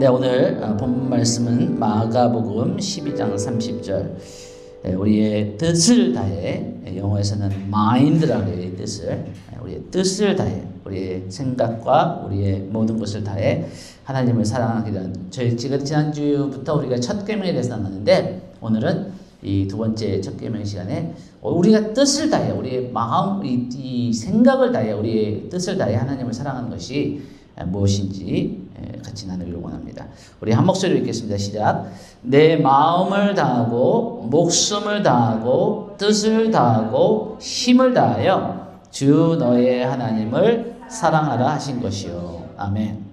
네, 오늘 본 말씀은 마가복음 12장 30절. 우리의 뜻을 다해, 영어에서는 mind라고 해요. 뜻을, 우리의 뜻을 다해, 우리의 생각과 우리의 모든 것을 다해 하나님을 사랑하기란. 저희 지난주부터 우리가 첫 계명에 대해서 나눴는데, 오늘은 이 두 번째 첫 계명 시간에 우리가 뜻을 다해, 우리의 마음, 이 생각을 다해, 우리의 뜻을 다해 하나님을 사랑하는 것이 무엇인지 같이 나누기를 원합니다. 우리 한 목소리로 읽겠습니다. 시작. 내 마음을 다하고 목숨을 다하고 뜻을 다하고 힘을 다하여 주 너의 하나님을 사랑하라 하신 것이요. 아멘.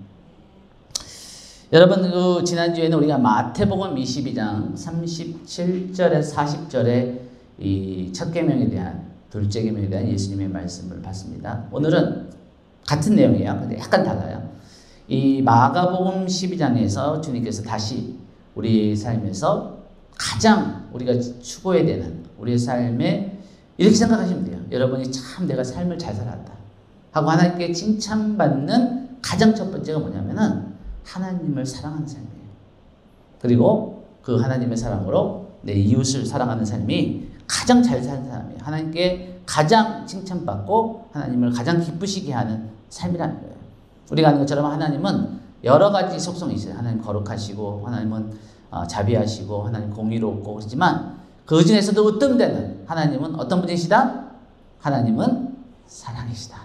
여러분, 그 지난주에는 우리가 마태복음 22장 37절에서 40절에 이 첫 계명에 대한, 둘째 계명에 대한 예수님의 말씀을 봤습니다. 오늘은 같은 내용이에요. 근데 약간 달라요. 이 마가복음 12장에서 주님께서 다시 우리 삶에서 가장 우리가 추구해야 되는 우리의 삶에 이렇게 생각하시면 돼요. 여러분이 참 내가 삶을 잘 살았다 하고 하나님께 칭찬받는 가장 첫 번째가 뭐냐면은 하나님을 사랑하는 삶이에요. 그리고 그 하나님의 사랑으로 내 이웃을 사랑하는 삶이 가장 잘 사는 사람이에요. 하나님께 가장 칭찬받고 하나님을 가장 기쁘시게 하는 삶이라는 거예요. 우리가 아는 것처럼 하나님은 여러 가지 속성이 있어요. 하나님 거룩하시고, 하나님은 자비하시고, 하나님 공의롭고 그렇지만 그 중에서도 으뜸되는 하나님은 어떤 분이시다? 하나님은 사랑이시다.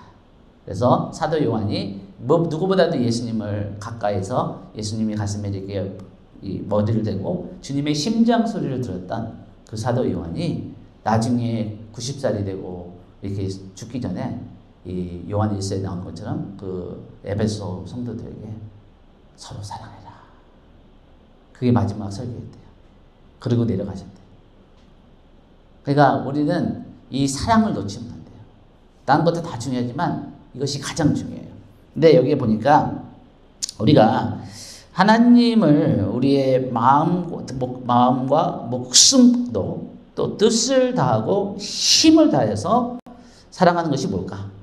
그래서 사도 요한이 누구보다도 예수님을 가까이서 예수님이 가슴에 이렇게 머리를 대고 주님의 심장 소리를 들었던 그 사도 요한이 나중에 90살이 되고 이렇게 죽기 전에 이 요한 1서에 나온 것처럼 그 에베소 성도들에게 서로 사랑해라. 그게 마지막 설교였대요. 그리고 내려가셨대요. 그러니까 우리는 이 사랑을 놓치면 안 돼요. 다른 것도 다 중요하지만 이것이 가장 중요해요. 근데 여기에 보니까 우리가 하나님을 우리의 마음과 목숨도 또 뜻을 다하고 힘을 다해서 사랑하는 것이 뭘까?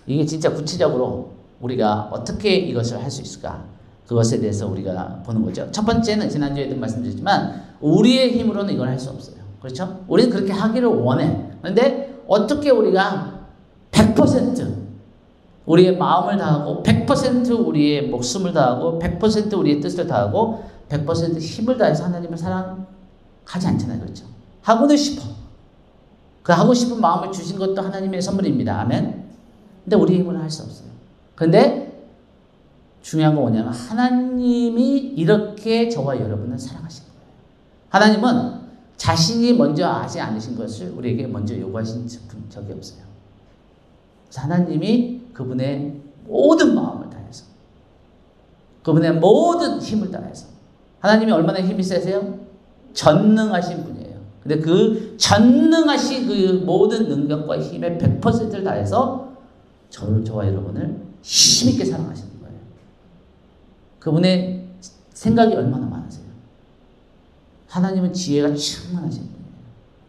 이게 진짜 구체적으로 우리가 어떻게 이것을 할 수 있을까? 그것에 대해서 우리가 보는 거죠. 첫 번째는 지난주에도 말씀드렸지만 우리의 힘으로는 이걸 할 수 없어요. 그렇죠? 우리는 그렇게 하기를 원해. 그런데 어떻게 우리가 100% 우리의 마음을 다하고 100% 우리의 목숨을 다하고 100% 우리의 뜻을 다하고 100% 힘을 다해서 하나님을 사랑하지 않잖아요. 그렇죠? 하고는 싶어. 그 하고 싶은 마음을 주신 것도 하나님의 선물입니다. 아멘. 근데 우리 힘으로는 할 수 없어요. 근데 중요한 건 뭐냐면 하나님이 이렇게 저와 여러분을 사랑하신 거예요. 하나님은 자신이 먼저 하지 않으신 것을 우리에게 먼저 요구하신 적이 없어요. 그래서 하나님이 그분의 모든 마음을 다해서, 그분의 모든 힘을 다해서, 하나님이 얼마나 힘이 세세요? 전능하신 분이에요. 근데 그 전능하신 그 모든 능력과 힘의 100%를 다해서 저와 여러분을 힘있게 사랑하시는 거예요. 그분의 생각이 얼마나 많으세요? 하나님은 지혜가 충만하신 분이에요.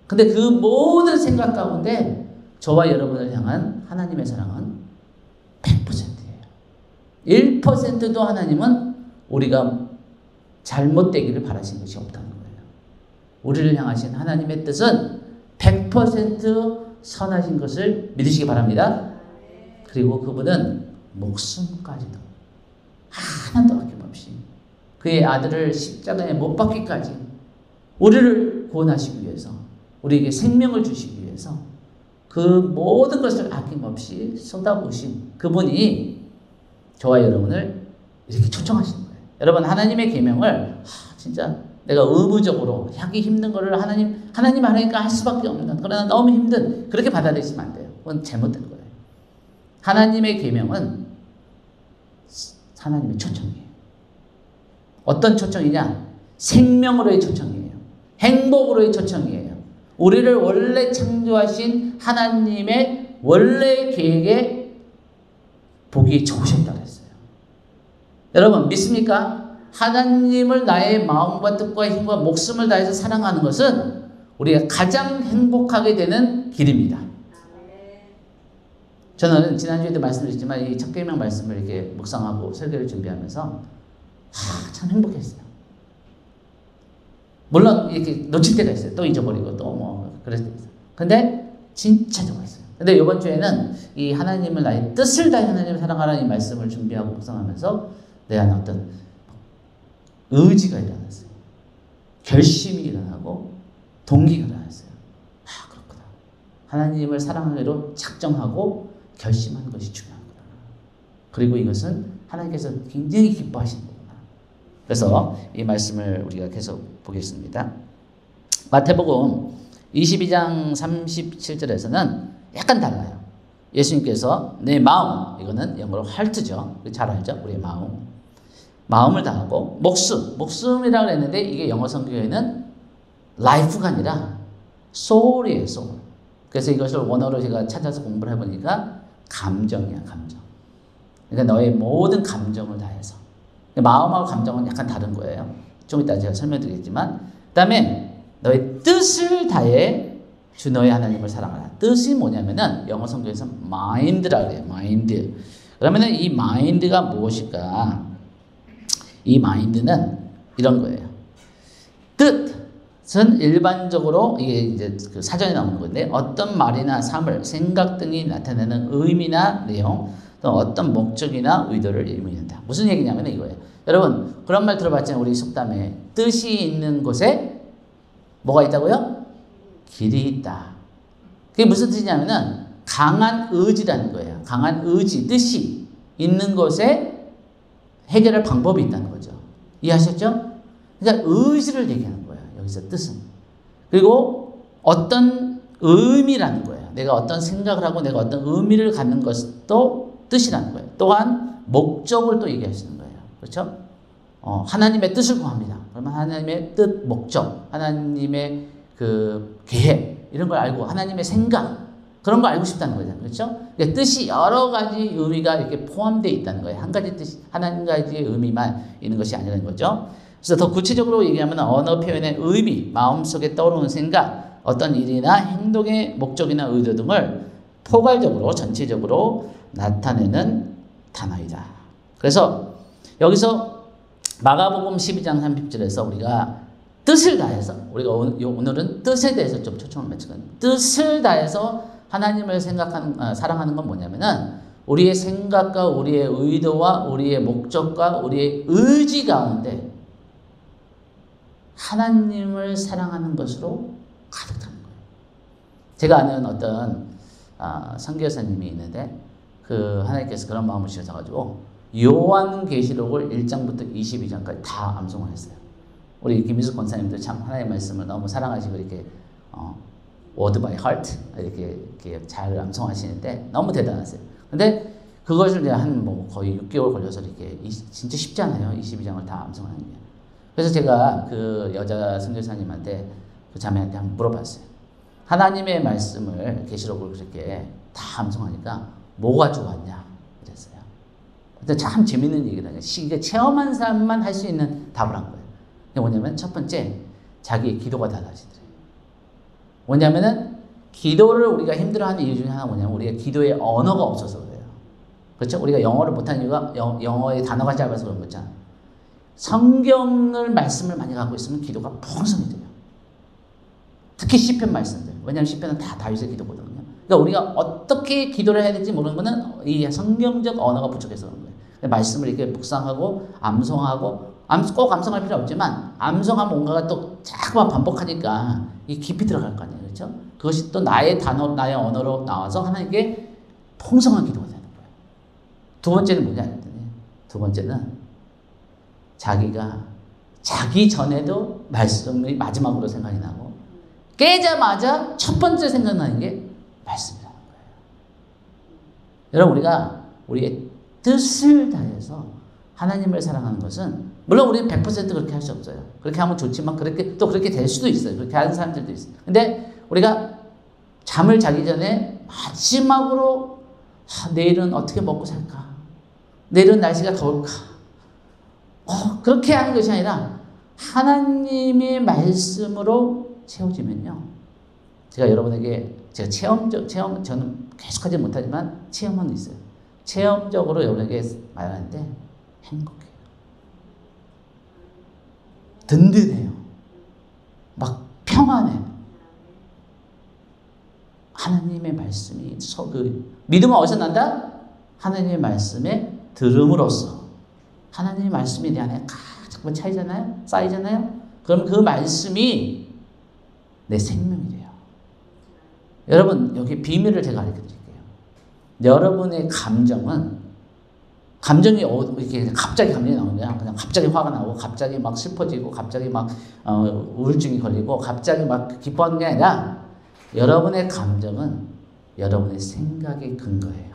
근데 그 모든 생각 가운데 저와 여러분을 향한 하나님의 사랑은 100%예요. 1%도 하나님은 우리가 잘못되기를 바라신 것이 없다는 거예요. 우리를 향하신 하나님의 뜻은 100% 선하신 것을 믿으시기 바랍니다. 그리고 그분은 목숨까지도 하나도 아낌없이 그의 아들을 십자가에 못 박기까지 우리를 구원하시기 위해서, 우리에게 생명을 주시기 위해서 그 모든 것을 아낌없이 쏟아부으신 그분이 저와 여러분을 이렇게 초청하시는 거예요. 여러분, 하나님의 계명을 진짜 내가 의무적으로 하기 힘든 거를 하나님 하니까 할 수밖에 없는, 그러나 너무 힘든, 그렇게 받아들이시면 안 돼요. 그건 잘못된 거예요. 하나님의 계명은 하나님의 초청이에요. 어떤 초청이냐? 생명으로의 초청이에요. 행복으로의 초청이에요. 우리를 원래 창조하신 하나님의 원래 계획에 보기 좋으셨다고 했어요. 여러분 믿습니까? 하나님을 나의 마음과 뜻과 힘과 목숨을 다해서 사랑하는 것은 우리가 가장 행복하게 되는 길입니다. 저는 지난주에도 말씀드렸지만 이 첫 계명 말씀을 이렇게 묵상하고 설교를 준비하면서 참 행복했어요. 물론 이렇게 놓칠 때가 있어요. 또 잊어버리고 또 뭐 그럴 때 있어요. 근데 진짜 좋았어요. 근데 이번 주에는 이 하나님을 나의 뜻을 다해 하나님을 사랑하라는 이 말씀을 준비하고 묵상하면서 내 안에 어떤 의지가 일어났어요. 결심이 일어나고 동기가 일어났어요. 아, 그렇구나. 하나님을 사랑하기로 작정하고 결심하는 것이 중요하구나. 그리고 이것은 하나님께서 굉장히 기뻐하시는 거구나. 그래서 이 말씀을 우리가 계속 보겠습니다. 마태복음 22장 37절에서는 약간 달라요. 예수님께서 내 마음, 이거는 영어로 heart죠. 잘 알죠? 우리의 마음을 다하고 목숨이라고 했는데 이게 영어 성경에는 life가 아니라 soul이에요. soul. 그래서 이것을 원어로 제가 찾아서 공부를 해보니까 감정이야, 감정. 그러니까 너의 모든 감정을 다해서. 마음하고 감정은 약간 다른 거예요. 좀 이따 제가 설명드리겠지만. 그 다음에 너의 뜻을 다해 주 너의 하나님을 사랑하라. 뜻이 뭐냐면은 영어 성경에서 mind라고 해요. mind. 그러면은 이 mind가 무엇일까? 이 mind는 이런 거예요. 뜻은 일반적으로 이게 이제 그 사전에 나오는 건데 어떤 말이나 사물, 생각 등이 나타내는 의미나 내용 또는 어떤 목적이나 의도를 의미한다. 무슨 얘기냐면 이거예요. 여러분 그런 말 들어봤잖아요. 우리 속담에 뜻이 있는 곳에 뭐가 있다고요? 길이 있다. 그게 무슨 뜻이냐면은 강한 의지라는 거예요. 강한 의지, 뜻이 있는 곳에 해결할 방법이 있다는 거죠. 이해하셨죠? 그러니까 의지를 얘기하는 거예요. 여기서 뜻은. 그리고 어떤 의미라는 거예요. 내가 어떤 생각을 하고 내가 어떤 의미를 갖는 것도 뜻이라는 거예요. 또한 목적을 또 얘기하시는 거예요. 그렇죠? 하나님의 뜻을 구합니다. 그러면 하나님의 뜻, 목적, 하나님의 그 계획 이런 걸 알고 하나님의 생각 그런 걸 알고 싶다는 거죠. 그렇죠? 그러니까 뜻이 여러 가지 의미가 이렇게 포함되어 있다는 거예요. 한 가지 뜻이, 한 가지의 의미만 있는 것이 아니라는 거죠. 그래서 더 구체적으로 얘기하면 언어 표현의 의미, 마음속에 떠오르는 생각, 어떤 일이나 행동의 목적이나 의도 등을 포괄적으로, 전체적으로 나타내는 단어이다. 그래서 여기서 마가복음 12장 30절에서 우리가 뜻을 다해서, 우리가 오늘은 뜻에 대해서 좀 초점을 맞추거든요. 뜻을 다해서 하나님을 사랑하는 건 뭐냐면은 우리의 생각과 우리의 의도와 우리의 목적과 우리의 의지 가운데 하나님을 사랑하는 것으로 가득 차는 거예요. 제가 아는 어떤 선교사님이 있는데 그 하나님께서 그런 마음을 주셔가지고 요한계시록을 1장부터 22장까지 다 암송을 했어요. 우리 김민수 권사님도 참 하나님의 말씀을 너무 사랑하시고 이렇게 word by heart 이렇게 잘 암송하시는데 너무 대단하세요. 근데 그것을 이제 한 뭐 거의 6개월 걸려서 이렇게 진짜 쉽지 않아요. 22장을 다 암송하는 게. 그래서 제가 그 여자 선교사님한테 그 자매한테 한번 물어봤어요. 하나님의 말씀을 계시록을 그렇게 다 암송하니까 뭐가 좋았냐 그랬어요. 근데 참 재밌는 얘기다. 이게 체험한 사람만 할 수 있는 답을 한 거예요. 뭐냐면 첫 번째 자기의 기도가 달라지더래요. 뭐냐면은 기도를 우리가 힘들어하는 이유 중에 하나 뭐냐면 우리가 기도의 언어가 없어서 그래요. 그렇죠? 우리가 영어를 못하는 이유가 영어의 단어가 짧아서 그런 거잖아. 성경을 말씀을 많이 갖고 있으면 기도가 풍성히 돼요. 특히 시편 말씀들. 왜냐하면 시편은 다 다윗의 기도거든요. 그러니까 우리가 어떻게 기도를 해야 될지 모르는 거는 이 성경적 언어가 부족해서 그런 거예요. 말씀을 이렇게 묵상하고 암송하고 꼭 암송할 필요 없지만 암송하면 뭔가가 또 자꾸만 반복하니까 이 깊이 들어갈 거 아니에요. 그렇죠? 그것이 또 나의 단어, 나의 언어로 나와서 하나님께 풍성한 기도가 되는 거예요. 두 번째는 뭐냐 했더니 두 번째는 자기가 자기 전에도 말씀이 마지막으로 생각이 나고 깨자마자 첫 번째 생각나는 게 말씀이라는 거예요. 여러분 우리가 우리의 뜻을 다해서 하나님을 사랑하는 것은 물론 우리는 100% 그렇게 할 수 없어요. 그렇게 하면 좋지만 그렇게 될 수도 있어요. 그렇게 하는 사람들도 있어요. 근데 우리가 잠을 자기 전에 마지막으로 내일은 어떻게 먹고 살까? 내일은 날씨가 더울까? 그렇게 하는 것이 아니라 하나님의 말씀으로 채워지면요. 제가 여러분에게 제가 체험 저는 계속하지 못하지만 체험은 있어요. 체험적으로 여러분에게 말하는데 행복해요. 든든해요. 막 평안해. 하나님의 말씀이 믿음은 어디서 난다? 하나님의 말씀에 들음으로써. 하나님의 말씀이 내 안에 자꾸 차이잖아요? 쌓이잖아요? 그럼 그 말씀이 내 생명이 돼요. 여러분, 여기 비밀을 제가 알려 드릴게요. 여러분의 감정이 이렇게 갑자기 감정이 나오는 거야. 그냥 갑자기 화가 나고, 갑자기 막 슬퍼지고, 갑자기 막 우울증이 걸리고, 갑자기 막 기뻐하는 게 아니라, 여러분의 감정은 여러분의 생각의 근거예요.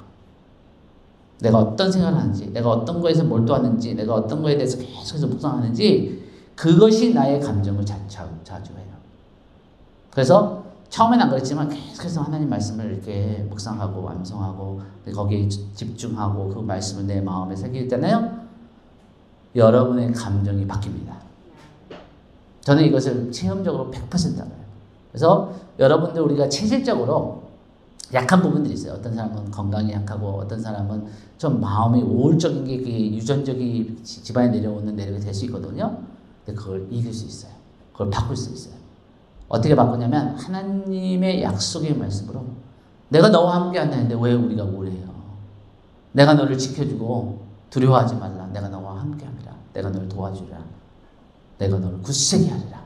내가 어떤 생각을 하는지, 내가 어떤 거에서 몰두하는지, 내가 어떤 거에 대해서 계속해서 묵상하는지, 그것이 나의 감정을 자주해요. 그래서 처음에는 안 그랬지만 계속해서 하나님 말씀을 이렇게 묵상하고 암송하고 거기에 집중하고 그 말씀을 내 마음에 새길 때는요, 여러분의 감정이 바뀝니다. 저는 이것을 체험적으로 100% 알아요. 그래서 여러분들, 우리가 체질적으로 약한 부분들이 있어요. 어떤 사람은 건강이 약하고, 어떤 사람은 좀 마음이 우울적인 게 유전적이 집안에 내려오는 내력이 될 수 있거든요. 근데 그걸 이길 수 있어요. 그걸 바꿀 수 있어요. 어떻게 바꾸냐면, 하나님의 약속의 말씀으로, 내가 너와 함께 한다는데 왜 우리가 우울해요? 내가 너를 지켜주고 두려워하지 말라. 내가 너와 함께 합니다. 내가 너를 도와주리라. 내가 너를 굳세게 하리라.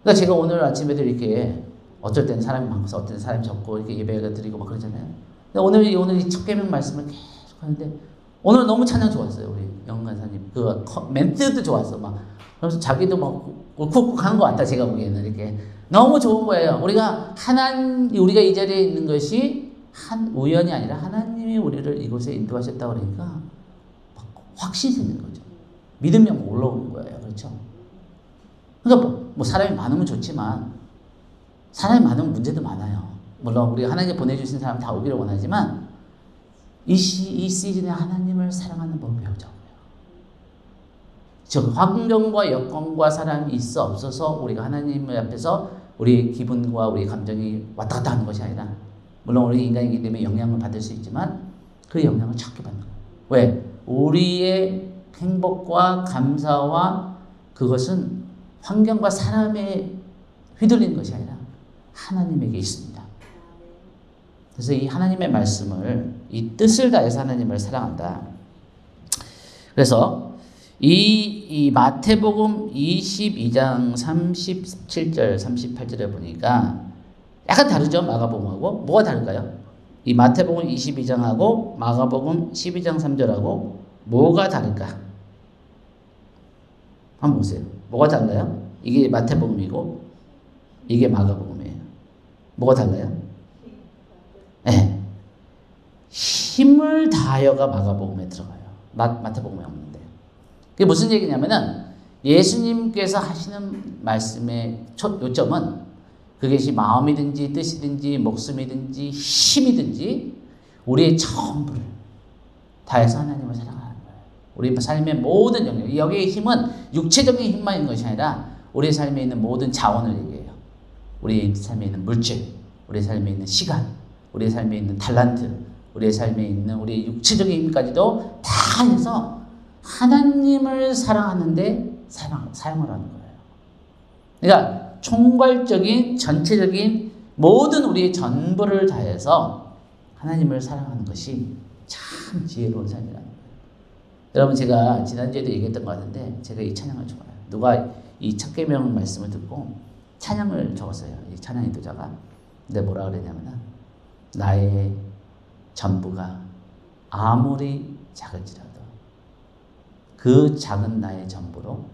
그러니까 제가 오늘 아침에도 이렇게 어쩔 때는 사람이 많고서 어떤 때는 사람이 적고 이렇게 예배가 드리고 막 그러잖아요. 근데 오늘 이 첫 계명 말씀을 계속 하는데, 오늘 너무 찬양 좋았어요. 우리 영간사님 그 멘트도 좋았어. 막 그래서 자기도 막 욱욱욱 하는 것 같다. 제가 보기에는 이렇게 너무 좋은 거예요. 우리가 이 자리에 있는 것이 우연이 아니라 하나님이 우리를 이곳에 인도하셨다 그러니까 막 확신이 생기는 거죠. 믿음이 막 올라오는 거예요. 그렇죠? 그러니까 뭐 사람이 많으면 좋지만, 사람이 많으면 문제도 많아요. 물론 우리가 하나님께 보내주신 사람 다 오기를 원하지만, 이 시즌에 하나님을 사랑하는 법을 배우자고요. 즉, 환경과 여건과 사람이 있어 없어서 우리가 하나님 앞에서 우리 기분과 우리 감정이 왔다 갔다 하는 것이 아니라, 물론 우리 인간이기 때문에 영향을 받을 수 있지만 그 영향을 적게 받는 거예요. 왜? 우리의 행복과 감사와 그것은 환경과 사람에 휘둘리는 것이 아니라 하나님에게 있습니다. 그래서 이 하나님의 말씀을, 이 뜻을 다해서 하나님을 사랑한다. 그래서 이 마태복음 22장 37절 38절에 보니까 약간 다르죠? 마가복음하고. 뭐가 다를까요? 이 마태복음 22장하고 마가복음 12장 3절하고 뭐가 다를까? 한번 보세요. 뭐가 달라요? 이게 마태복음이고 이게 마가복음이에요. 뭐가 달라요? 네. 힘을 다하여가 마가복음에 들어가요. 마태복음에 없는데. 그게 무슨 얘기냐면은, 예수님께서 하시는 말씀의 첫 요점은 그것이 마음이든지 뜻이든지 목숨이든지 힘이든지 우리의 전부를 다해서 하나님을 사랑하는 거예요. 우리 삶의 모든 영역, 여기의 힘은 육체적인 힘만 있는 것이 아니라 우리의 삶에 있는 모든 자원을 얘기해요. 우리의 삶에 있는 물질, 우리의 삶에 있는 시간, 우리의 삶에 있는 탤런트, 우리의 삶에 있는 우리의 육체적인 힘까지도 다 해서 하나님을 사랑하는데 사용을 하는 거예요. 그러니까 총괄적인 전체적인 모든 우리의 전부를 다해서 하나님을 사랑하는 것이 참 지혜로운 삶이라는 거예요. 여러분, 제가 지난주에도 얘기했던 것 같은데 제가 이 찬양을 좋아해요. 누가 이 첫 계명 말씀을 듣고 찬양을 적었어요. 이 찬양 인도자가. 근데 뭐라 그랬냐면은, 나의 전부가 아무리 작을지라도 그 작은 나의 전부로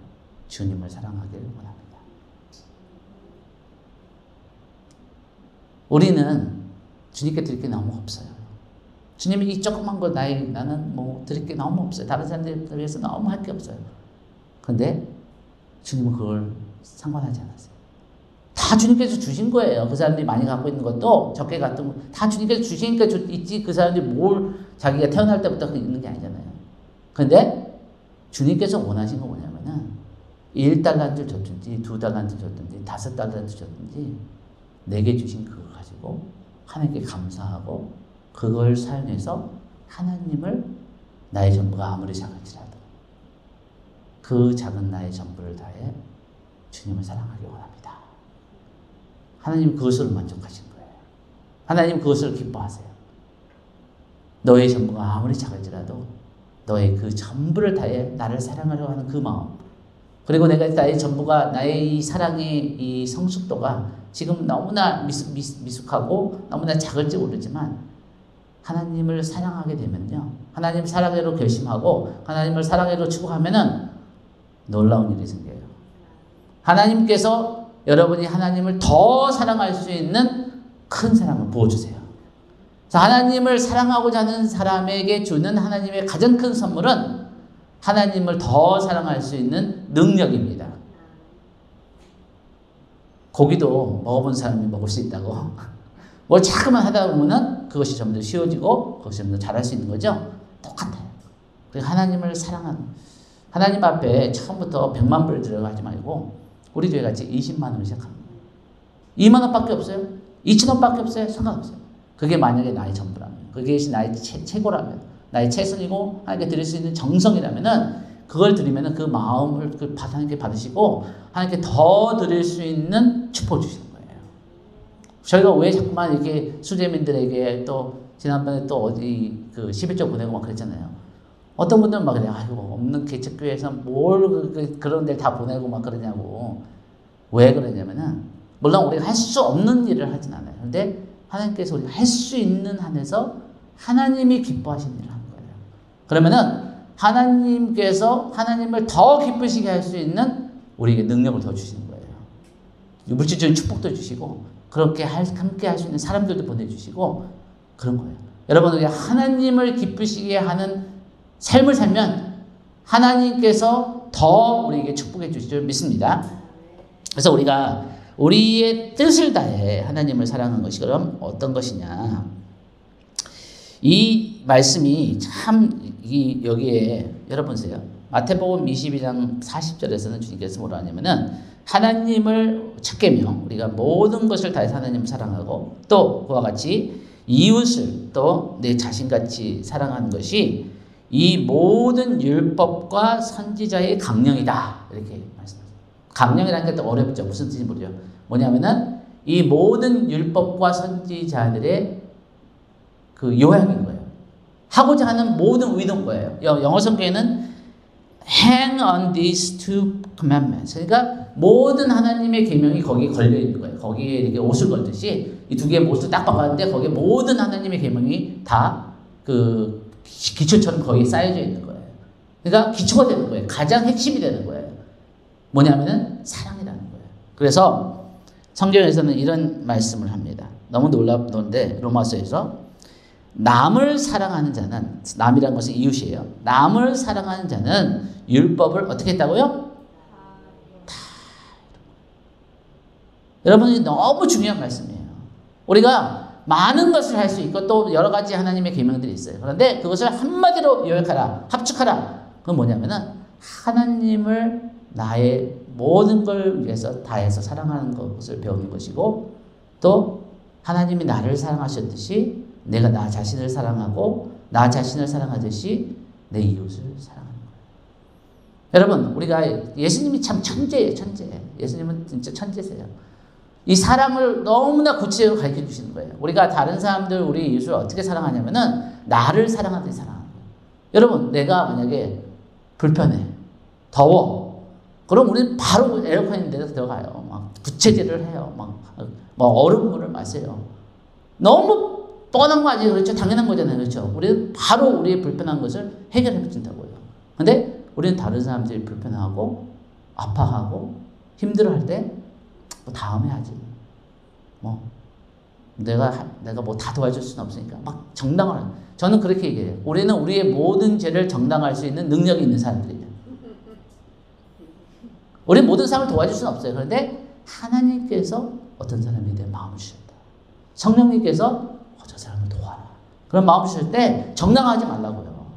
주님을 사랑하기를 원합니다. 우리는 주님께 드릴 게 너무 없어요. 주님이 이 조그만 거 나는 뭐 드릴 게 너무 없어요. 다른 사람들에 비해서 너무 할 게 없어요. 근데 주님은 그걸 상관하지 않았어요. 다 주님께서 주신 거예요. 그 사람들이 많이 갖고 있는 것도 적게 갖던 거 다 주님께서 주시니까 있지. 그 사람들이 뭘 자기가 태어날 때부터 있는 게 아니잖아요. 근데 주님께서 원하신 건 뭐냐면은 1달란트를 줬든지 2달란트 줬든지 5달란트 줬든지 내게 주신 그걸 가지고 하나님께 감사하고 그걸 사용해서 하나님을 나의 전부가 아무리 작을지라도 그 작은 나의 전부를 다해 주님을 사랑하기 원합니다. 하나님 그것으로 만족하신 거예요. 하나님 그것을 기뻐하세요. 너의 전부가 아무리 작을지라도 너의 그 전부를 다해 나를 사랑하려고 하는 그 마음, 그리고 내가 나의 전부가, 나의 이 사랑의 이 성숙도가 지금 너무나 미숙하고 너무나 작을지 모르지만 하나님을 사랑하게 되면요, 하나님 사랑으로 결심하고 하나님을 사랑으로 추구하면은 놀라운 일이 생겨요. 하나님께서 여러분이 하나님을 더 사랑할 수 있는 큰 사랑을 부어주세요. 하나님을 사랑하고자 하는 사람에게 주는 하나님의 가장 큰 선물은 하나님을 더 사랑할 수 있는 능력입니다. 고기도 먹어본 사람이 먹을 수 있다고. 뭘 자꾸만 하다 보면은 그것이 점점 쉬워지고 그것이 점점 잘할 수 있는 거죠. 똑같아요. 하나님을 사랑하는, 하나님 앞에 처음부터 100만 불 들어가지 말고 우리 교회 같이 20만 원을 시작합니다. 2만 원밖에 없어요. 2천 원밖에 없어요. 상관없어요. 그게 만약에 나의 전부라면, 그게 나의 최고라면, 나의 최선이고 하나님께 드릴 수 있는 정성이라면은 그걸 드리면은 그 마음을 하나님께 받으시고 하나님께 더 드릴 수 있는 축복을 주시는 거예요. 저희가 왜 자꾸만 이렇게 수재민들에게 또 지난번에 또 어디 그 11조 보내고 막 그랬잖아요. 어떤 분들은 막 그래요. 아이고 없는 개척교회에서 뭘 그런 데를 다 보내고 막 그러냐고. 왜 그러냐면은 물론 우리가 할 수 없는 일을 하진 않아요. 근데 하나님께서 우리가 할 수 있는 한에서 하나님이 기뻐하시는 일을 하는 거예요. 그러면은 하나님께서 하나님을 더 기쁘시게 할 수 있는 우리에게 능력을 더 주시는 거예요. 물질적인 축복도 주시고 그렇게 함께 할 수 있는 사람들도 보내주시고 그런 거예요. 여러분, 우리가 하나님을 기쁘시게 하는 삶을 살면 하나님께서 더 우리에게 축복해 주실 줄 믿습니다. 그래서 우리가 우리의 뜻을 다해 하나님을 사랑하는 것이 그럼 어떤 것이냐. 이 말씀이 참 여기에 여러분 보세요. 마태복음 22장 40절에서는 주님께서 뭐라 하냐면은 하나님을 첫 계명, 우리가 모든 것을 다해서 하나님을 사랑하고 또 그와 같이 이웃을 또 내 자신같이 사랑하는 것이 이 모든 율법과 선지자의 강령이다. 이렇게 말씀하세요. 강령이라는 게 또 어렵죠. 무슨 뜻인지 모르죠. 뭐냐면은 이 모든 율법과 선지자들의 그 요약인 거예요. 하고자 하는 모든 의도인 거예요. 영어 성경에는 hang on these two commandments. 그러니까 모든 하나님의 계명이 거기에 걸려 있는 거예요. 거기에 이렇게 옷을 걸듯이 이 두 개의 옷을 딱 박았는데 거기에 모든 하나님의 계명이 다 그 기초처럼 거기에 쌓여져 있는 거예요. 그러니까 기초가 되는 거예요. 가장 핵심이 되는 거예요. 뭐냐면은 사랑이라는 거예요. 그래서 성경에서는 이런 말씀을 합니다. 너무 놀랍던데 로마서에서 남을 사랑하는 자는, 남이라는 것은 이웃이에요. 남을 사랑하는 자는 율법을 어떻게 했다고요? 다. 여러분이 너무 중요한 말씀이에요. 우리가 많은 것을 할 수 있고 또 여러 가지 하나님의 계명들이 있어요. 그런데 그것을 한마디로 요약하라, 합축하라. 그건 뭐냐면은 하나님을 나의 모든 걸 위해서 다해서 사랑하는 것을 배우는 것이고 또 하나님이 나를 사랑하셨듯이 내가 나 자신을 사랑하고 나 자신을 사랑하듯이 내 이웃을 사랑하는 거예요. 여러분, 우리가 예수님이 참 천재예요. 천재. 예수님은 진짜 천재세요. 이 사랑을 너무나 구체적으로 가르쳐 주시는 거예요. 우리가 다른 사람들, 우리 이웃을 어떻게 사랑하냐면은 나를 사랑하듯이 사랑하는 거예요. 여러분, 내가 만약에 불편해, 더워, 그럼 우리는 바로 에어컨 있는 데서 들어가요. 막 부채질을 해요. 막 얼음물을 마세요. 너무 뻔한 거 아니에요? 그렇죠? 당연한 거잖아요. 그렇죠? 우리는 바로 우리의 불편한 것을 해결해 준다고요. 근데 우리는 다른 사람들이 불편하고 아파하고 힘들어할 때 뭐 다음에 하지. 뭐 내가 뭐 다 도와줄 수는 없으니까 막 정당을. 저는 그렇게 얘기해요. 우리는 우리의 모든 죄를 정당할 수 있는 능력이 있는 사람들이에요. 우리 모든 사람을 도와줄 수는 없어요. 그런데 하나님께서 어떤 사람에 대한 마음을 주셨다. 성령님께서 저 사람을 도와라. 그런 마음을 주실 때 정당하지 말라고요.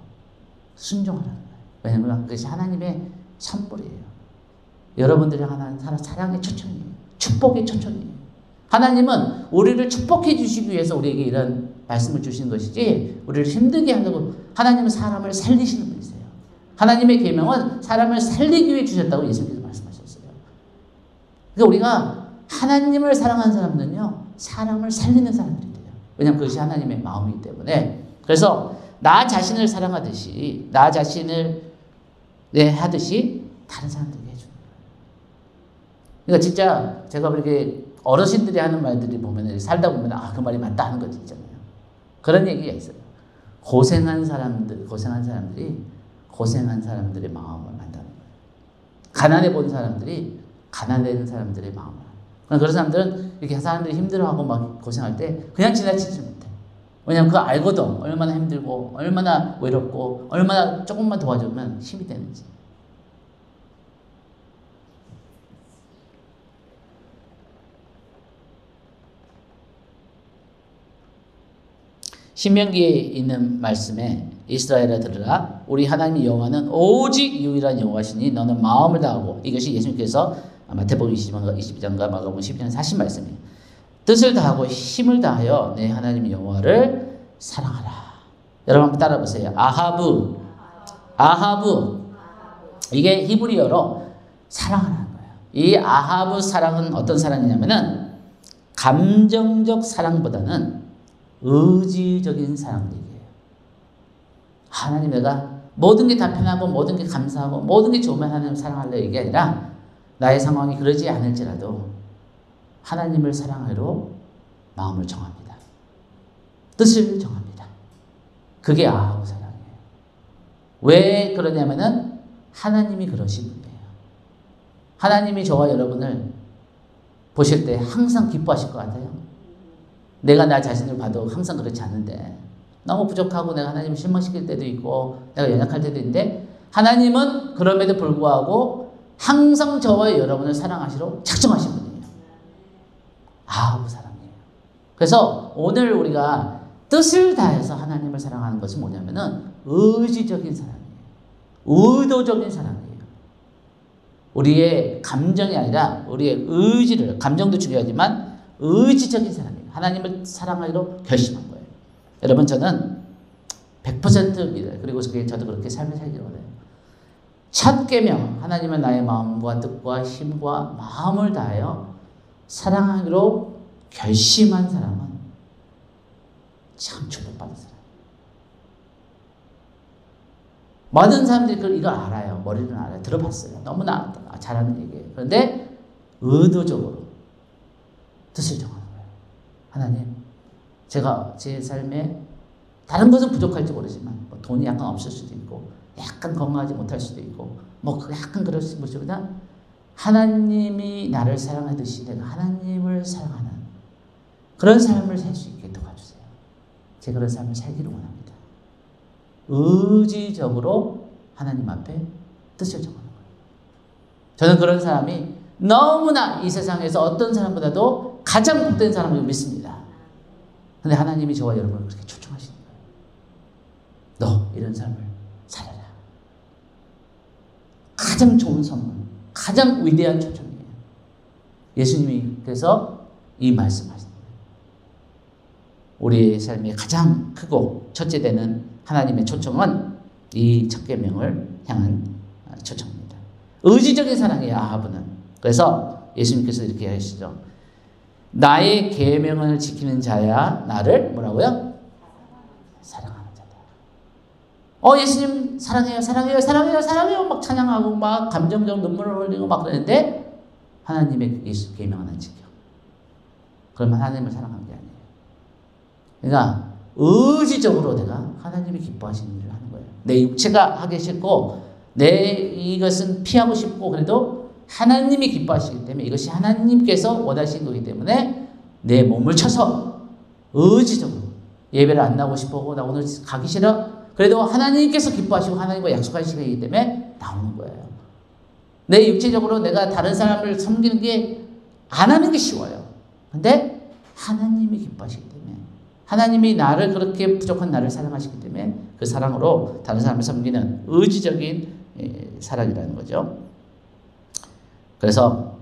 순종하라는 거예요. 왜냐하면 그것이 하나님의 선물이에요. 여러분들이 하나님 사랑의 초청이에요. 축복의 초청이에요. 하나님은 우리를 축복해 주시기 위해서 우리에게 이런 말씀을 주시는 것이지 우리를 힘들게 하려고. 하나님은 사람을 살리시는 분이세요. 하나님의 계명은 사람을 살리기 위해 주셨다고 예수님께서 말씀하셨어요. 그러니까 우리가 하나님을 사랑하는 사람들은요, 사람을 살리는 사람들이 돼요. 왜냐하면 그것이 하나님의 마음이기 때문에. 그래서 나 자신을 사랑하듯이, 나 자신을 하듯이 다른 사람들에게 해주는 거예요. 그러니까 진짜 제가 그렇게 어르신들이 하는 말들이 보면, 살다 보면, 아, 그 말이 맞다 하는 거지 있잖아요. 그런 얘기가 있어요. 고생한 사람들이 고생한 사람들의 마음을 만드는 거예요. 가난해 본 사람들이 가난한 사람들의 마음을. 그런 사람들은 이렇게 사람들이 힘들어하고 막 고생할 때 그냥 지나치지 못해. 왜냐하면 그거 알거든. 얼마나 힘들고, 얼마나 외롭고, 얼마나 조금만 도와주면 힘이 되는지. 신명기에 있는 말씀에 이스라엘아 들으라 우리 하나님 여호와는 오직 유일한 여호와시니 너는 마음을 다하고, 이것이 예수님께서 마태복음 22장과 마가복음 12장 40 말씀이에요. 뜻을 다하고 힘을 다하여 내 하나님 여호와를 사랑하라. 여러분 한번 따라 보세요. 아하브. 이게 히브리어로 사랑하라는 거예요. 이 아하브 사랑은 어떤 사랑이냐면은 감정적 사랑보다는 의지적인 사랑들이에요. 하나님, 내가 모든 게 다 편하고 모든 게 감사하고 모든 게 좋으면 하나님 사랑할래, 이게 아니라 나의 상황이 그러지 않을지라도 하나님을 사랑하기로 마음을 정합니다. 뜻을 정합니다. 그게 아하브 사랑이에요. 왜 그러냐면은 하나님이 그러신 분이에요. 하나님이 저와 여러분을 보실 때 항상 기뻐하실 것 같아요. 내가 나 자신을 봐도 항상 그렇지 않은데, 너무 부족하고 내가 하나님을 실망시킬 때도 있고 내가 연약할 때도 있는데, 하나님은 그럼에도 불구하고 항상 저와 여러분을 사랑하시러 작정하신 분이에요. 아하브 사랑이에요. 그래서 오늘 우리가 뜻을 다해서 하나님을 사랑하는 것은 뭐냐면은 의지적인 사랑이에요. 의도적인 사랑이에요. 우리의 감정이 아니라 우리의 의지를, 감정도 중요하지만 의지적인 사랑이에요. 하나님을 사랑하기로 결심한 거예요. 여러분, 저는 100% 믿어요. 그리고 저도 그렇게 삶을 살기로 원해요. 첫 계명, 하나님은 나의 마음과 뜻과 힘과 마음을 다하여 사랑하기로 결심한 사람은 참 축복받은 사람이에요. 많은 사람들이 이거 알아요. 머리는 알아요. 들어봤어요. 너무나 잘하는 얘기예요. 그런데 의도적으로 뜻을 정하는 거예요. 하나님, 제가 제 삶에 다른 것은 부족할지 모르지만 뭐 돈이 약간 없을 수도 있고 약간 건강하지 못할 수도 있고 뭐 약간 그럴 수도 있지만, 하나님이 나를 사랑하듯이 내가 하나님을 사랑하는 그런 삶을 살 수 있게 도와주세요. 제가 그런 삶을 살기를 원합니다. 의지적으로 하나님 앞에 뜻을 정하는 거예요. 저는 그런 사람이 너무나 이 세상에서 어떤 사람보다도 가장 복된 사람을 믿습니다. 근데 하나님이 저와 여러분을 그렇게 초청하시는 거예요. 너 이런 삶을 살아라. 가장 좋은 선물, 가장 위대한 초청이에요. 예수님이 그래서 이 말씀하시는 거예요. 우리의 삶의 가장 크고 첫째 되는 하나님의 초청은 이 첫 계명을 향한 초청입니다. 의지적인 사랑이에요, 아하브는. 그래서 예수님께서 이렇게 하시죠. 나의 계명을 지키는 자야 나를 뭐라고요? 사랑하는 자다. 예수님 사랑해요, 사랑해요, 사랑해요, 사랑해요 막 찬양하고 막 감정적 눈물을 흘리고 막 그러는데 하나님의 예수 계명은 안 지켜. 그러면 하나님을 사랑하는 게 아니에요. 그러니까 의지적으로 내가 하나님이 기뻐하시는 일을 하는 거예요. 내 육체가 하기 싫고 이것은 피하고 싶고 그래도 하나님이 기뻐하시기 때문에, 이것이 하나님께서 원하시는 거기 때문에 내 몸을 쳐서 의지적으로 예배를 안 나오고 싶어, 나 오늘 가기 싫어, 그래도 하나님께서 기뻐하시고 하나님과 약속하시기 때문에 나오는 거예요. 내 육체적으로 내가 다른 사람을 섬기는 게 안 하는 게 쉬워요. 근데 하나님이 기뻐하시기 때문에, 하나님이 나를 그렇게 부족한 나를 사랑하시기 때문에 그 사랑으로 다른 사람을 섬기는 의지적인 사랑이라는 거죠. 그래서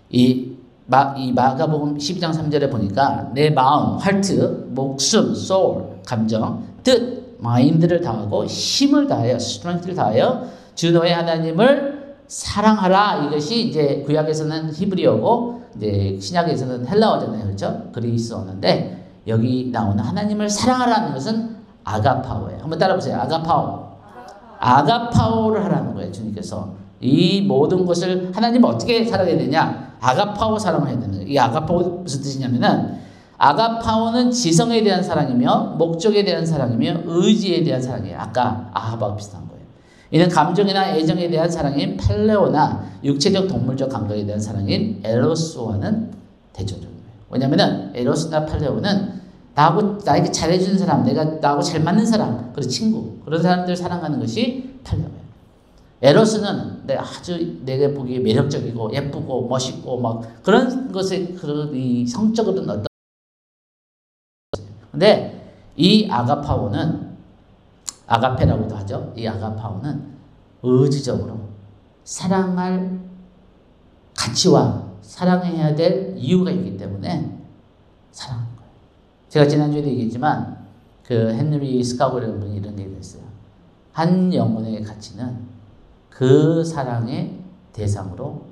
이 마가복음 12장 3절에 보니까 내 마음, heart, 목숨, soul, 감정, 뜻, 마인드를 다하고 힘을 다하여 스트렝스를 다하여 주 너의 하나님을 사랑하라. 이것이 이제 구약에서는 히브리어고 이제 신약에서는 헬라어잖아요. 그렇죠? 그리스어인데 여기 나오는 하나님을 사랑하라는 것은 아가파오예요. 한번 따라 보세요. 아가파오. 아가파오를 하라는 거예요. 주님께서 이 모든 것을 하나님 어떻게 사랑해야 되냐? 아가파오 사랑을 해야 되는 거예요. 이 아가파오 무슨 뜻이냐면은 아가파오는 지성에 대한 사랑이며 목적에 대한 사랑이며 의지에 대한 사랑이에요. 아까 아하바와 비슷한 거예요. 이는 감정이나 애정에 대한 사랑인 팔레오나 육체적 동물적 감각에 대한 사랑인 에로스와는 대조적인 거예요. 왜냐면은 에로스나 팔레오는 나에게 잘해주는 사람, 나하고 잘 맞는 사람, 그리고 친구, 그런 사람들 사랑하는 것이 팔레오예요. 에로스는 내게 보기에 매력적이고 예쁘고 멋있고 막 그런 것에 그런 이 성적으로는 어떤 근데 이 아가파오는 아가페라고도 하죠. 이 아가파오는 의지적으로 사랑할 가치와 사랑해야 될 이유가 있기 때문에 사랑하는 거예요. 제가 지난주에도 얘기했지만 그 헨리 스카고라는 분이 이런 얘기를 했어요. 한 영혼의 가치는 그 사랑의 대상으로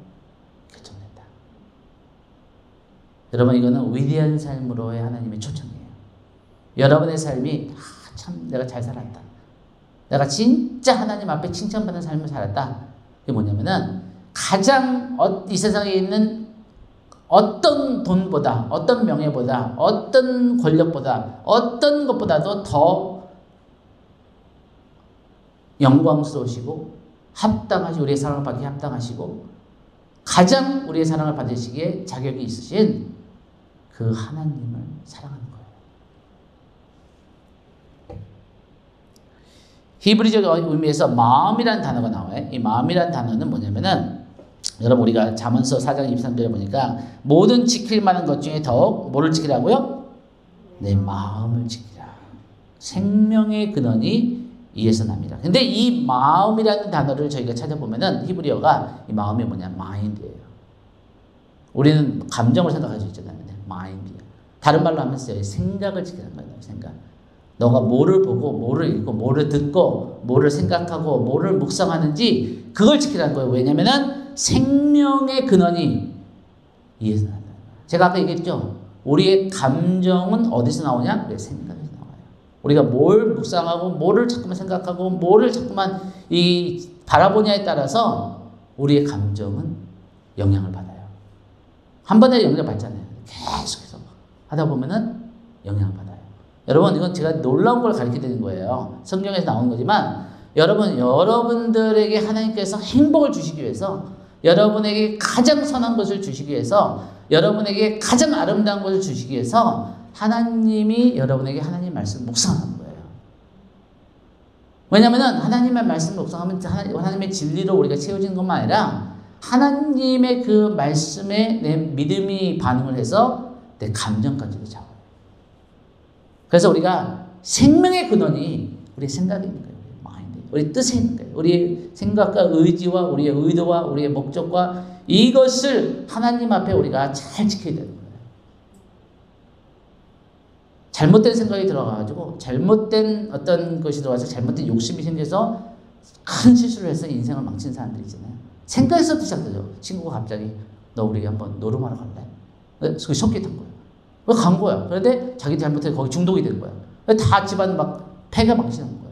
결정된다. 여러분 이거는 위대한 삶으로의 하나님의 초청이에요. 여러분의 삶이 참 내가 잘 살았다. 내가 진짜 하나님 앞에 칭찬받는 삶을 살았다. 이게 뭐냐면은 가장 이 세상에 있는 어떤 돈보다 어떤 명예보다 어떤 권력보다 어떤 것보다도 더 영광스러우시고 합당하시 우리의 사랑을 받기 합당하시고 가장 우리의 사랑을 받으시기에 자격이 있으신 그 하나님을 사랑하는 거예요. 히브리적 의미에서 마음이라는 단어가 나와요. 이 마음이라는 단어는 뭐냐면은 여러분 우리가 잠언서 4장 23절에 보니까 모든 지킬 만한 것 중에 더욱 뭐를 지키라고요? 내 마음을 지키라. 생명의 근원이 이에서 납니다. 근데 이 마음이라는 단어를 저희가 찾아보면은 히브리어가 이 마음이 뭐냐? 마인드예요. 우리는 감정을 생각할 수 있잖아요. 마인드예요. 다른 말로 하면 생각을 지키는 거예요. 생각. 너가 뭐를 보고 뭐를 읽고 뭐를 듣고 뭐를 생각하고 뭐를 묵상하는지 그걸 지키라는 거예요. 왜냐면은 생명의 근원이 이에서 나와요. 제가 아까 얘기했죠. 우리의 감정은 어디서 나오냐? 우리의 생각에서 나와요. 우리가 뭘 묵상하고 뭐를 자꾸만 생각하고 뭐를 자꾸만 바라보냐에 따라서 우리의 감정은 영향을 받아요. 한 번에 영향을 받잖아요. 계속해서 하다 보면은 영향을 받아요. 여러분 이건 제가 놀라운 걸 가르쳐 드리는 거예요. 성경에서 나오는 거지만 여러분들에게 하나님께서 행복을 주시기 위해서 여러분에게 가장 선한 것을 주시기 위해서 여러분에게 가장 아름다운 것을 주시기 위해서 하나님이 여러분에게 하나님 말씀을 묵상하는 거예요. 왜냐하면 하나님의 말씀을 묵상하면 하나님의 진리로 우리가 채워지는 것만 아니라 하나님의 그 말씀에 내 믿음이 반응을 해서 내 감정까지도 잡아요. 그래서 우리가 생명의 근원이 우리의 생각에 있는 거예요. 마인드. 우리 뜻에 있는 거예요. 우리의 생각과 의지와 우리의 의도와 우리의 목적과 이것을 하나님 앞에 우리가 잘 지켜야 되는 거예요. 잘못된 생각이 들어가가지고 잘못된 어떤 것이 들어가서 잘못된 욕심이 생겨서 큰 실수를 해서 인생을 망친 사람들이 있잖아요. 생각에서부터 시작되죠. 친구가 갑자기 너 우리 한번 노름하러 갈래? 그래서 속기 탄 거예요. 간 거야. 그런데 자기 잘못해서 거기 중독이 된 거야. 다 집안 막 폐가 망신한 거야.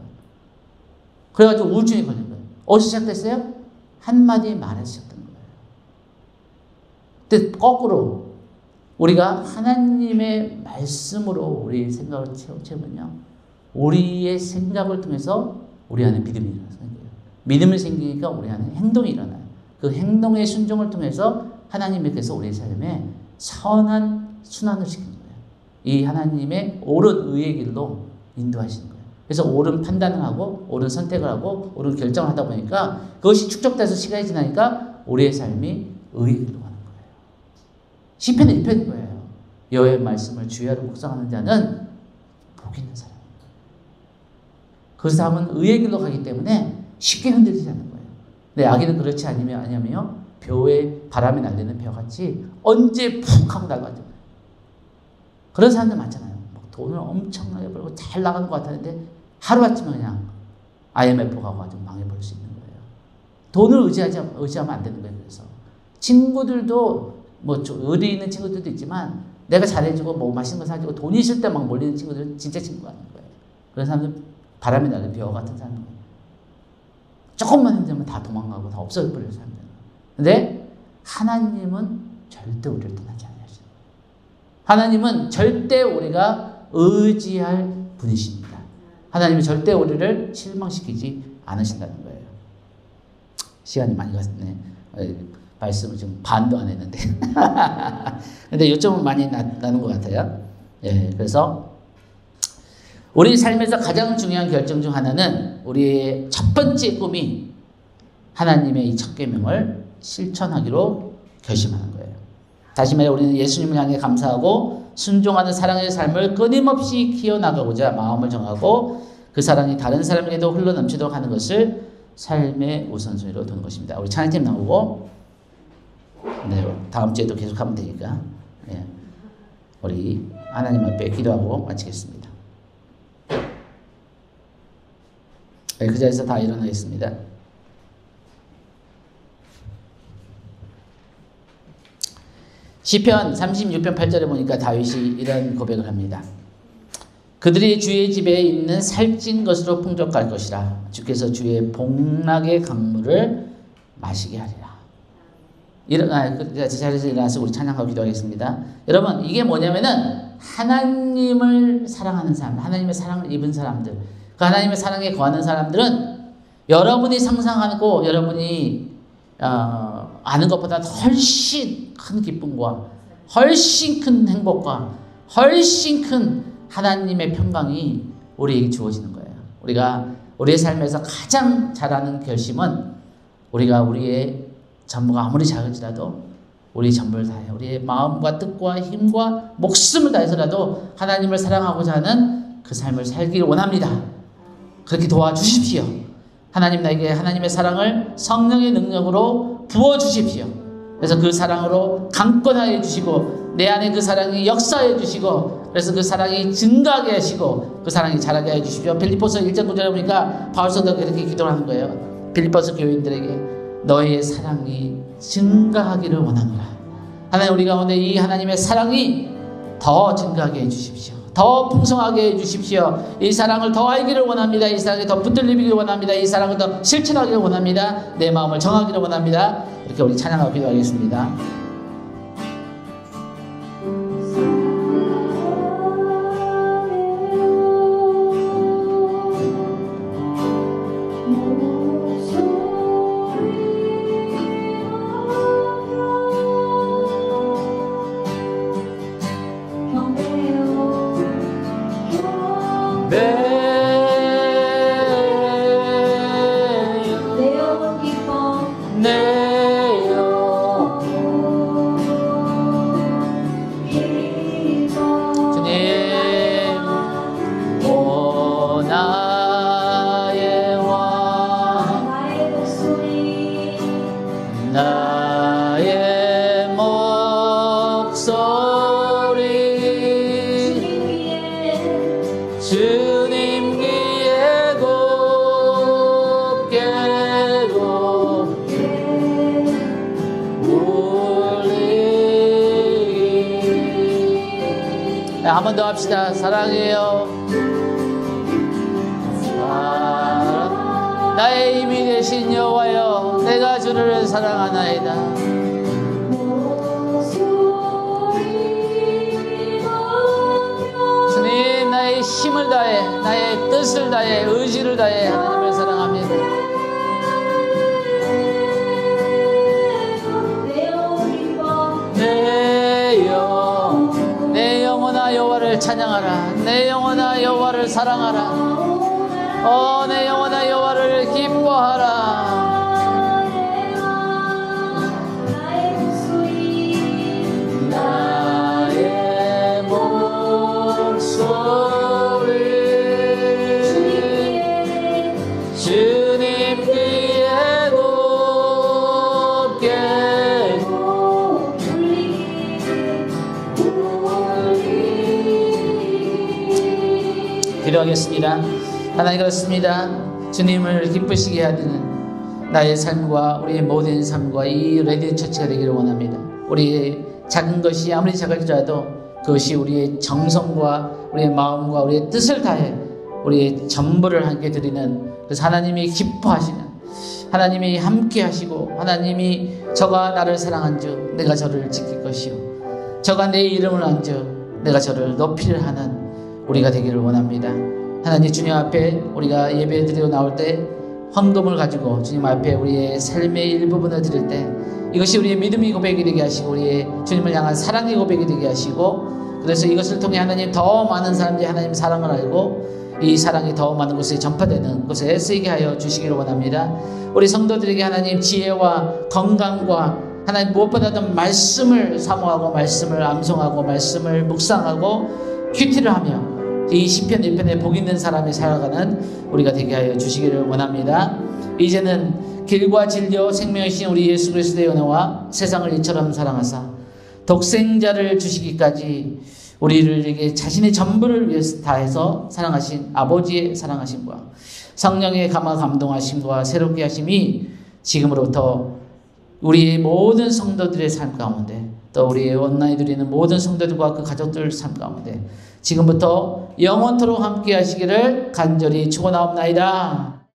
그래가지고 우울증이 걸린 거예요. 어디서 시작됐어요? 한마디 말에서 시작된 거예요. 근데 거꾸로 우리가 하나님의 말씀으로 우리의 생각을 채우면요. 우리의 생각을 통해서 우리 안에 믿음이 일어나요. 믿음이 생기니까 우리 안에 행동이 일어나요. 그 행동의 순종을 통해서 하나님께서 우리의 삶에 선한 순환을 시키는 거예요. 이 하나님의 옳은 의의 길로 인도하시는 거예요. 그래서 옳은 판단을 하고 옳은 선택을 하고 옳은 결정을 하다 보니까 그것이 축적돼서 시간이 지나니까 우리의 삶이 의의 길로 가는 거예요. 시편의 1편인 거예요. 여호와의 말씀을 주야로 묵상하는 자는 복 있는 사람입니다. 그 사람은 의의 길로 가기 때문에 쉽게 흔들리지 않는 거예요. 근데 악인은 그렇지 않으며 벼에 바람이 날리는 벼같이 언제 푹 하고 날아가죠. 그런 사람들 많잖아요. 돈을 엄청나게 벌고 잘 나가는 것 같았는데 하루아침에 그냥 IMF가 가지고 망해버릴 수 있는 거예요. 돈을 의지하면 안 되는 거예요. 그래서 친구들도 뭐 의리 있는 친구들도 있지만 내가 잘해주고 뭐 맛있는 거 사주고 돈 있을 때 막 몰리는 친구들은 진짜 친구가 아닌 거예요. 그런 사람들 바람이 나는 벼 같은 사람이에요. 조금만 힘들면 다 도망가고 다 없어버리는 사람들. 근데 하나님은 절대 우리를 떠나지 않으셔요. 하나님은 절대 우리가 의지할 분이십니다. 하나님은 절대 우리를 실망시키지 않으신다는 거예요. 시간이 많이 갔네. 말씀을 지금 반도 안 했는데. 근데 요점은 많이 나는 것 같아요. 예, 그래서 우리 삶에서 가장 중요한 결정 중 하나는 우리의 첫 번째 꿈이 하나님의 이 첫 계명을 실천하기로 결심하는 거예요. 다시 말해 우리는 예수님을 향해 감사하고 순종하는 사랑의 삶을 끊임없이 키워나가고자 마음을 정하고 그 사랑이 다른 사람에게도 흘러넘치도록 하는 것을 삶의 우선순위로 두는 것입니다. 우리 찬양팀 나오고 네, 다음 주에도 계속하면 되니까 네, 우리 하나님 앞에 기도하고 마치겠습니다. 네, 그 자리에서 다 일어나겠습니다. 시편 36편 8절에 보니까 다윗이 이런 고백을 합니다. 그들이 주의 집에 있는 살찐 것으로 풍족할 것이라. 주께서 주의 복락의 강물을 마시게 하리라. 그 자리에서 일어나서 우리 찬양하고 기도하겠습니다. 여러분 이게 뭐냐면은 하나님을 사랑하는 사람, 하나님의 사랑을 입은 사람들, 그 하나님의 사랑에 거하는 사람들은 여러분이 상상하고 여러분이 아는 것보다 훨씬 큰 기쁨과 훨씬 큰 행복과 훨씬 큰 하나님의 평강이 우리에게 주어지는 거예요. 우리가 우리의 삶에서 가장 잘하는 결심은 우리가 우리의 전부가 아무리 작을지라도 우리 전부를 다해 우리의 마음과 뜻과 힘과 목숨을 다해서라도 하나님을 사랑하고자 하는 그 삶을 살기를 원합니다. 그렇게 도와주십시오. 하나님 나에게 하나님의 사랑을 성령의 능력으로 부어주십시오. 그래서 그 사랑으로 강권하여 주시고 내 안에 그 사랑이 역사해 주시고 그래서 그 사랑이 증가하게 하시고 그 사랑이 자라게 해 주십시오. 빌립보서 1장 9절에 보니까 바울서도 그렇게 기도를 하는 거예요. 빌립보서 교인들에게 너의 사랑이 증가하기를 원하노라. 하나님 우리 가운데 이 하나님의 사랑이 더 증가하게 해 주십시오. 더 풍성하게 해 주십시오. 이 사랑을 더 알기를 원합니다. 이 사랑이 더 붙들리기를 원합니다. 이 사랑을 더 실천하기를 원합니다. 내 마음을 정하기를 원합니다. 이렇게 우리 찬양하고 기도하겠습니다. 한 번 더 합시다. 사랑해요. 나의 힘이 되신 여호와여, 내가 주를 사랑하나이다. 주님, 나의 힘을 다해, 나의 뜻을 다해, 의지를 다해 하나님을 사랑합니다. 내 영혼아 여호와를 찬양하라. 내 영혼아 여호와를 사랑하라. 내 영혼아 여호와를 기뻐하라. 나의 목소리 주님 귀에 곱게 기도하겠습니다. 하나님 그렇습니다. 주님을 기쁘시게 해야 되는 나의 삶과 우리의 모든 삶과 이 레디오 처치가 되기를 원합니다. 우리의 작은 것이 아무리 작을지라도 그것이 우리의 정성과 우리의 마음과 우리의 뜻을 다해 우리의 전부를 함께 드리는, 그래서 하나님이 기뻐하시는, 하나님이 함께 하시고, 하나님이 저가 나를 사랑한 즉 내가 저를 지킬 것이요 저가 내 이름을 안 즉 내가 저를 높이를 하는 우리가 되기를 원합니다. 하나님, 주님 앞에 우리가 예배 드리러 나올 때 헌금을 가지고 주님 앞에 우리의 삶의 일부분을 드릴 때 이것이 우리의 믿음의 고백이 되게 하시고 우리의 주님을 향한 사랑의 고백이 되게 하시고, 그래서 이것을 통해 하나님 더 많은 사람들이 하나님 사랑을 알고 이 사랑이 더 많은 곳에 전파되는 곳에 쓰이게 하여 주시기를 원합니다. 우리 성도들에게 하나님 지혜와 건강과 하나님 무엇보다도 말씀을 사모하고 말씀을 암송하고 말씀을 묵상하고 큐티를 하며 이 시편 1편에 복 있는 사람이 살아가는 우리가 되게 하여 주시기를 원합니다. 이제는 길과 진리와 생명이신 우리 예수 그리스도의 은혜와 세상을 이처럼 사랑하사 독생자를 주시기까지 우리에게 자신의 전부를 위해서 다해서 사랑하신 아버지의 사랑하심과 성령의 감화 감동하심과 새롭게 하심이 지금으로부터 우리의 모든 성도들의 삶 가운데, 또 우리의 온라인 드리는 모든 성도들과 그 가족들 삶 가운데 지금부터 영원토록 함께 하시기를 간절히 축원하옵나이다.